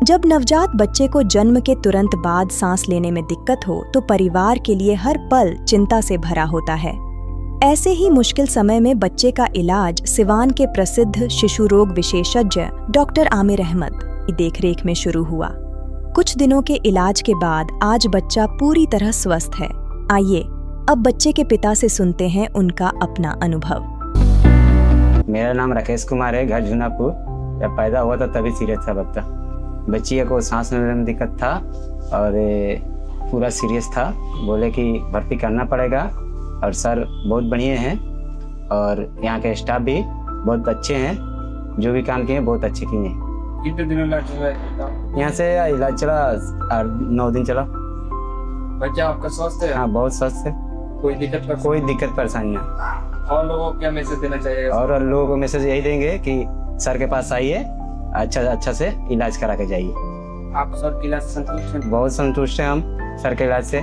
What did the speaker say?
जब नवजात बच्चे को जन्म के तुरंत बाद सांस लेने में दिक्कत हो तो परिवार के लिए हर पल चिंता से भरा होता है। ऐसे ही मुश्किल समय में बच्चे का इलाज सिवान के प्रसिद्ध शिशु रोग विशेषज्ञ डॉक्टर आमिर अहमद की देखरेख में शुरू हुआ। कुछ दिनों के इलाज के बाद आज बच्चा पूरी तरह स्वस्थ है। आइए अब बच्चे के पिता से सुनते हैं उनका अपना अनुभव। मेरा नाम राकेश कुमार है, घर जूनापुर। जब पैदा हुआ था तभी सीरियस था बच्चा। बच्ची को सांस लेने में दिक्कत था और पूरा सीरियस था। बोले कि भर्ती करना पड़ेगा और सर बहुत बढ़िया हैं और यहाँ के स्टाफ भी बहुत अच्छे हैं। जो भी काम किए बहुत अच्छे किए हैं। कितने दिनों लग चला? यहाँ से इलाज चला 9 दिन चला। बच्चा आपका स्वस्थ है? हाँ, बहुत स्वस्थ है। कोई दिक्कत परेशानी नहीं। और लोगों को क्या मैसेज देना चाहिए? और लोगों को मैसेज यही देंगे कि सर के पास आइए, अच्छा से इलाज करा के जाइए। आप सर के इलाज से संतुष्ट हैं? बहुत संतुष्ट हैं हम सर के इलाज से।